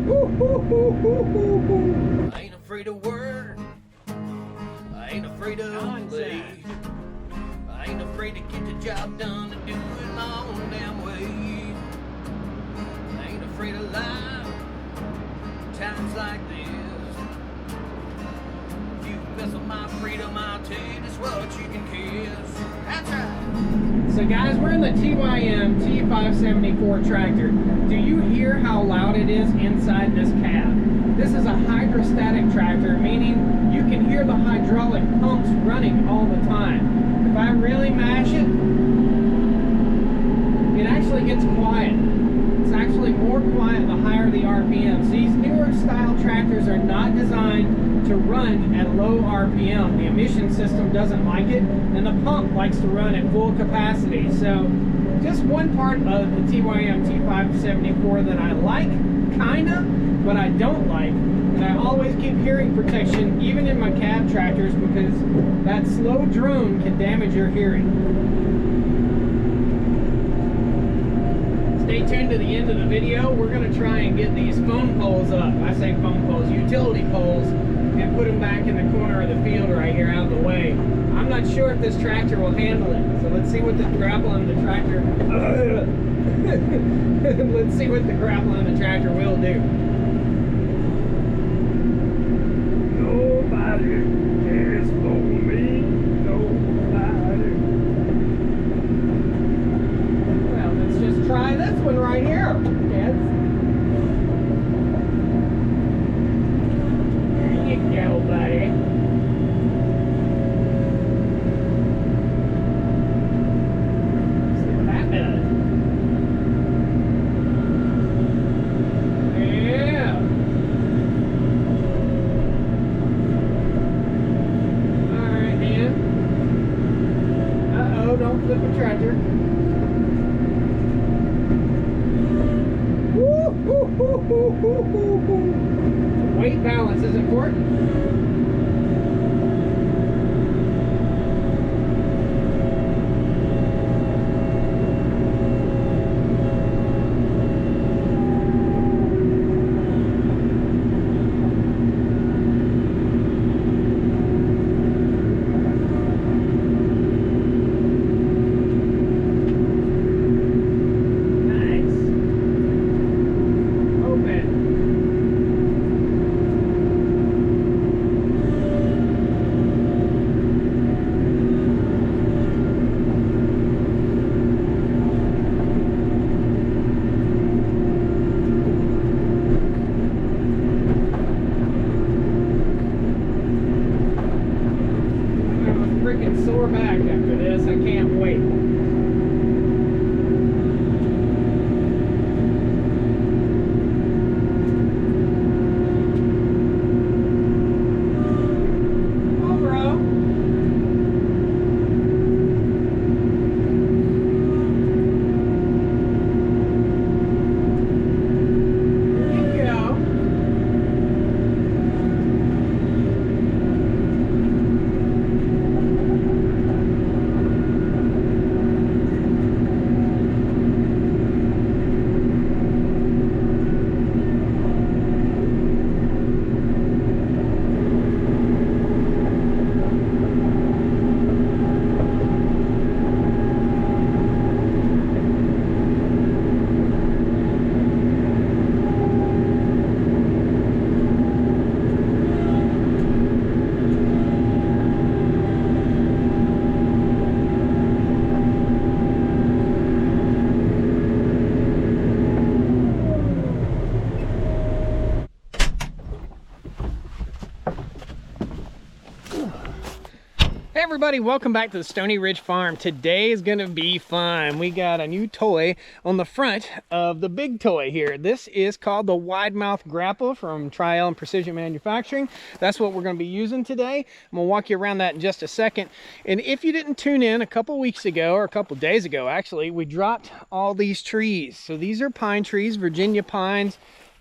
I ain't afraid of work. I ain't afraid of play. I ain't afraid to get the job done and do it my own damn way. I ain't afraid of life. Times like this. If you mess with my freedom, I'll tell you just what you can kiss. That's right. So guys, we're in the TYM T574 tractor. Do you hear how loud it is inside this cab? This is a hydrostatic tractor, meaning you can hear the hydraulic pumps running all the time. If I really mash it, it actually gets quiet. It's actually more quiet the higher the RPMs. These newer style tractors are not designed to run at low RPM. The emission system doesn't like it, and the pump likes to run at full capacity. So just one part of the TYM T574 that I like, kinda, but I don't like. And I always keep hearing protection, even in my cab tractors, because that slow drone can damage your hearing. Stay tuned to the end of the video. We're going to try and get these phone poles up. I say phone poles, utility poles, and put them back in the corner of the field right here out of the way. I'm not sure if this tractor will handle it. So let's see what the grapple and the tractor... let's see what the grapple and the tractor will do. Nobody cares for me. Nobody. Well, let's just try this one right here, kids. There you go, buddy. See what that does. Yeah. All right, Dan. Uh-oh, don't flip a tractor. Weight balance is important. Sore back after this. I can't wait. Oh, bro. Here you go. Hey everybody, welcome back to the Stoney Ridge Farm. Today is gonna be fun. We got a new toy on the front of the big toy here. This is called the wide mouth grapple from TYM Precision Manufacturing. That's what we're gonna be using today. I'm gonna walk you around that in just a second. And if you didn't tune in a couple weeks ago, or a couple days ago actually, we dropped all these trees. So these are pine trees, Virginia pines,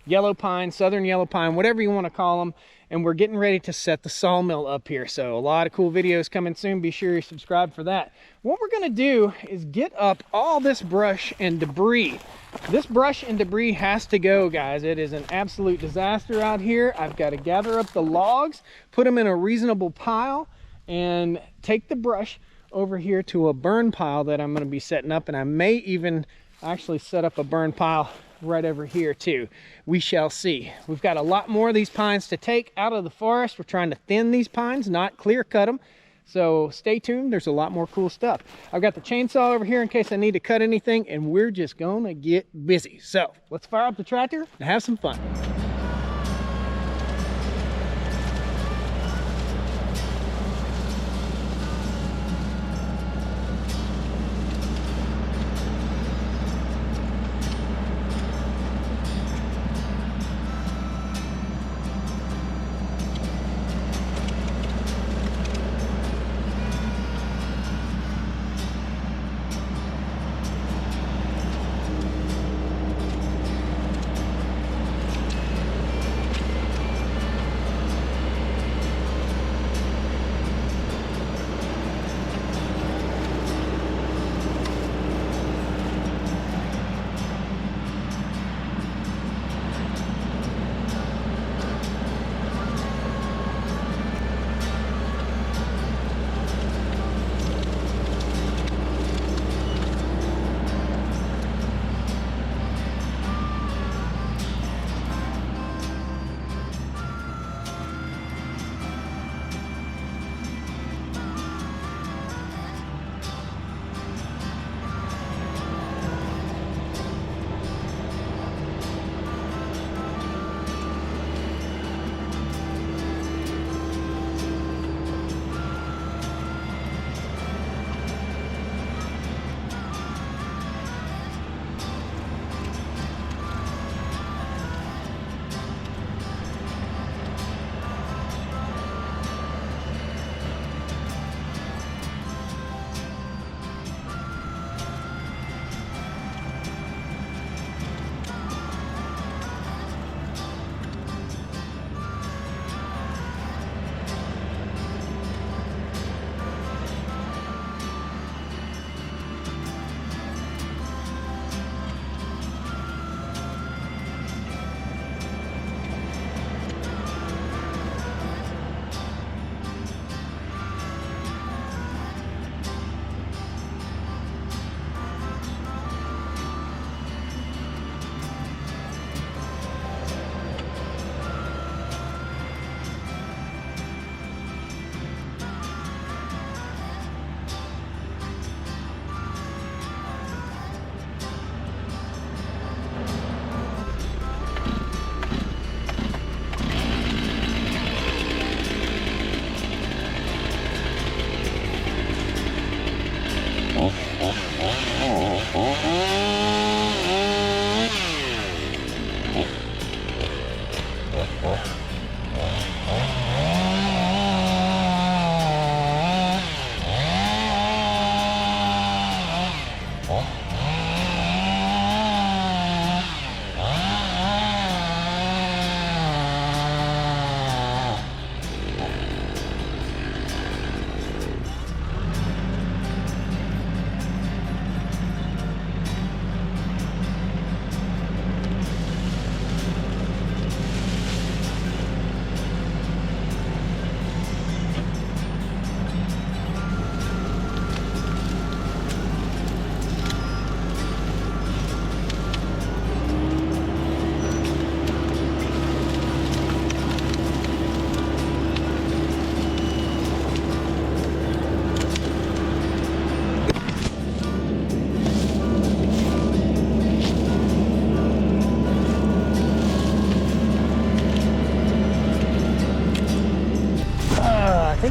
yellow pine, southern yellow pine, whatever you want to call them. And we're getting ready to set the sawmill up here. So a lot of cool videos coming soon. Be sure you subscribe for that. What we're gonna do is get up all this brush and debris. This brush and debris has to go, guys. It is an absolute disaster out here. I've got to gather up the logs, put them in a reasonable pile, and take the brush over here to a burn pile that I'm gonna be setting up. And I may even actually set up a burn pile right over here too. We shall see. We've got a lot more of these pines to take out of the forest. We're trying to thin these pines, not clear cut them. So stay tuned, there's a lot more cool stuff. I've got the chainsaw over here in case I need to cut anything, and we're just gonna get busy. So let's fire up the tractor and have some fun.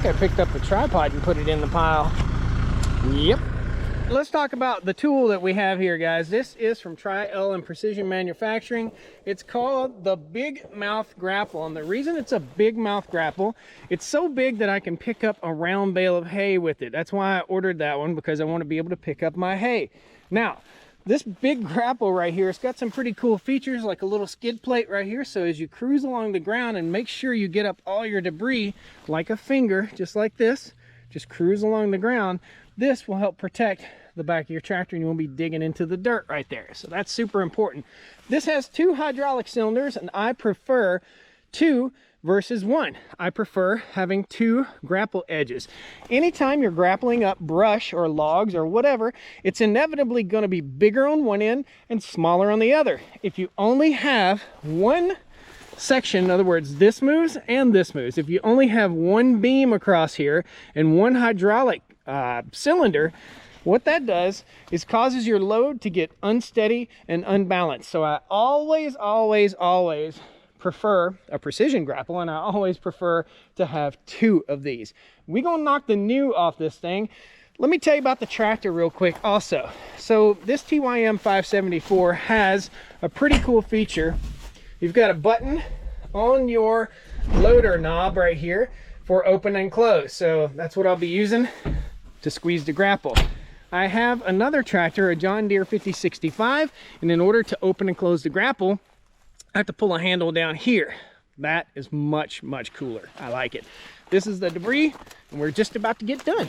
think I picked up the tripod and put it in the pile. Yep. Let's talk about the tool that we have here, guys. This is from TYM Precision Manufacturing. It's called the Big Mouth Grapple, and the reason it's a big mouth grapple, it's so big that I can pick up a round bale of hay with it. That's why I ordered that one, because I want to be able to pick up my hay. Now, This big grapple right here, it's got some pretty cool features, like a little skid plate right here. So as you cruise along the ground, and make sure you get up all your debris like a finger, just like this, just cruise along the ground. This will help protect the back of your tractor and you won't be digging into the dirt right there. So that's super important. This has 2 hydraulic cylinders, and I prefer 2 versus 1. I prefer having 2 grapple edges. Anytime you're grappling up brush or logs or whatever, it's inevitably going to be bigger on one end and smaller on the other. If you only have one section, in other words, this moves and this moves, if you only have one beam across here and one hydraulic cylinder, what that does is causes your load to get unsteady and unbalanced. So I always prefer a precision grapple, and I always prefer to have 2 of these. We're gonna knock the new off this thing. Let me tell you about the tractor real quick also. So this TYM 574 has a pretty cool feature. You've got a button on your loader knob right here for open and close. So that's what I'll be using to squeeze the grapple. I have another tractor, a John Deere 5065, and in order to open and close the grapple, I have to pull a handle down here. That is much cooler. I like it. This is the debris, and we're just about to get done.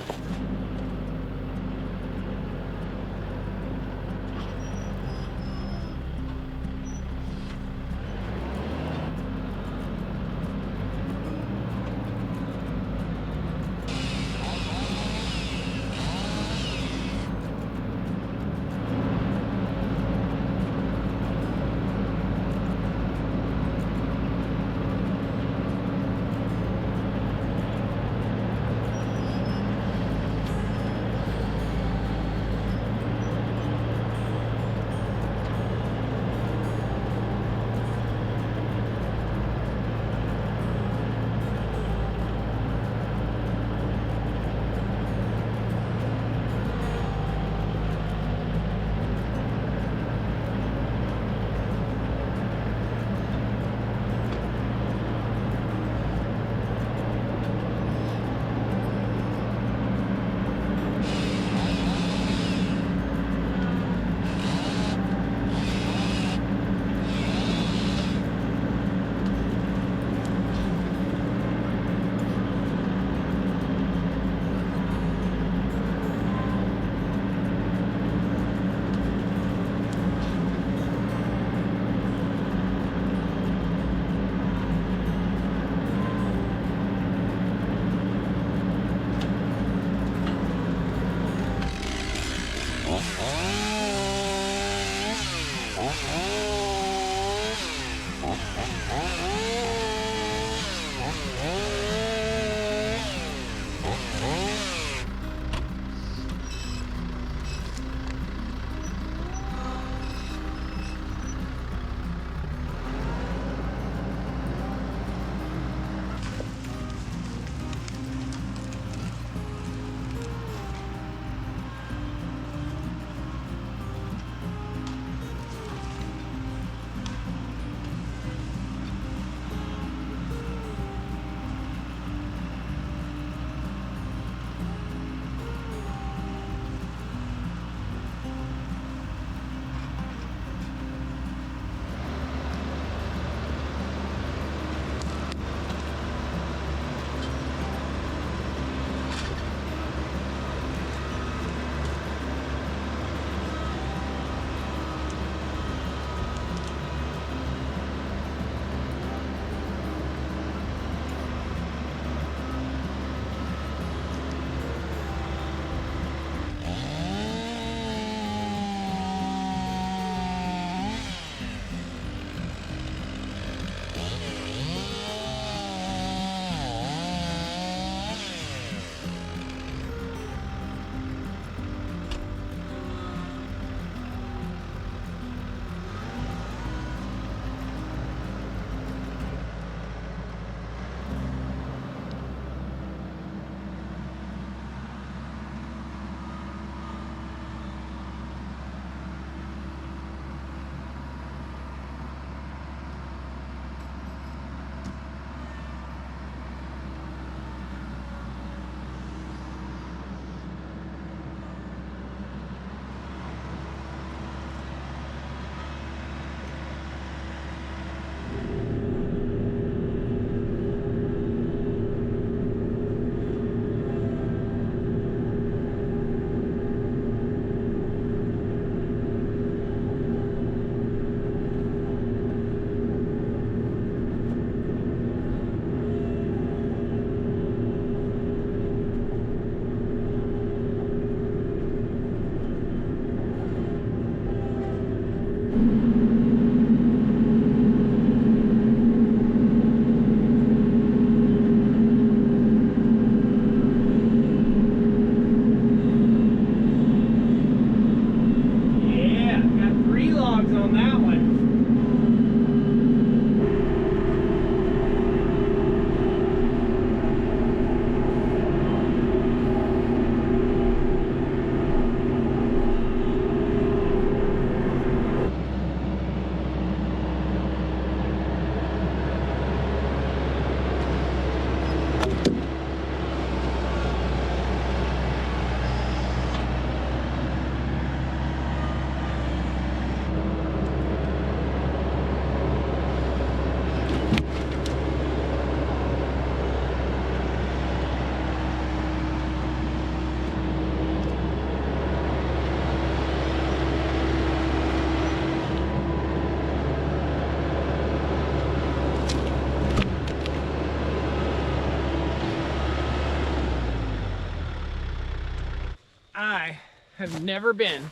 have never been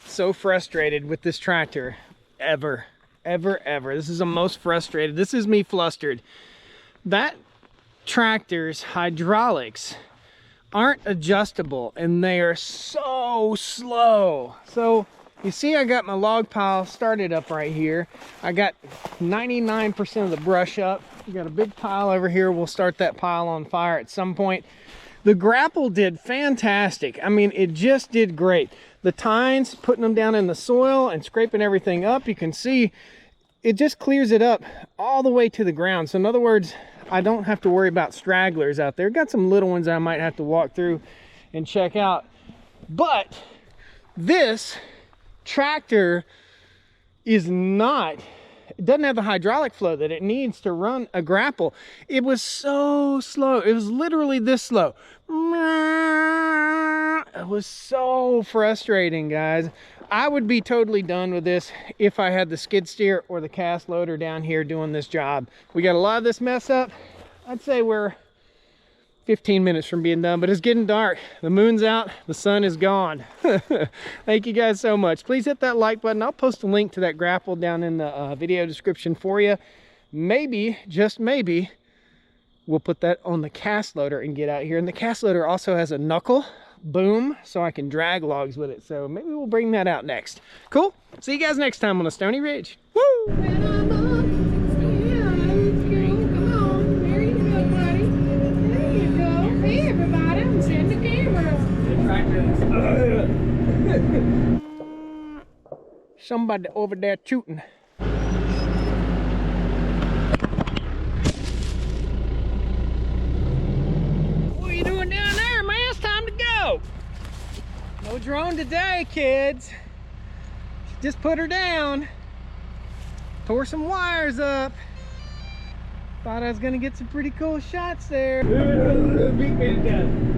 so frustrated with this tractor ever. This is the most frustrated. This is me flustered. That tractor's hydraulics aren't adjustable and they are so slow. So you see I got my log pile started up right here. I got 99% of the brush up. We got a big pile over here. We'll start that pile on fire at some point. The Grapple did fantastic. I mean, it just did great. The tines, putting them down in the soil and scraping everything up, you can see it just clears it up all the way to the ground. So in other words, I don't have to worry about stragglers out there. Got some little ones I might have to walk through and check out. But this tractor is not, it doesn't have the hydraulic flow that it needs to run a Grapple. It was so slow. It was literally this slow. It was so frustrating, guys. I would be totally done with this if I had the skid steer or the cast loader down here doing this job. We got a lot of this mess up. I'd say we're 15 minutes from being done, but it's getting dark. The moon's out, the sun is gone. Thank you guys so much. Please hit that like button. I'll post a link to that Grapple down in the video description for you. Maybe, just maybe, we'll put that on the cast loader and get out here. And the cast loader also has a knuckle boom, so I can drag logs with it. So maybe we'll bring that out next. Cool. See you guys next time on the Stoney Ridge. Woo! Somebody over there shooting. What are you doing down there, man? It's time to go. No drone today, kids. Just put her down. Tore some wires up. Thought I was gonna get some pretty cool shots there. Beat me to death.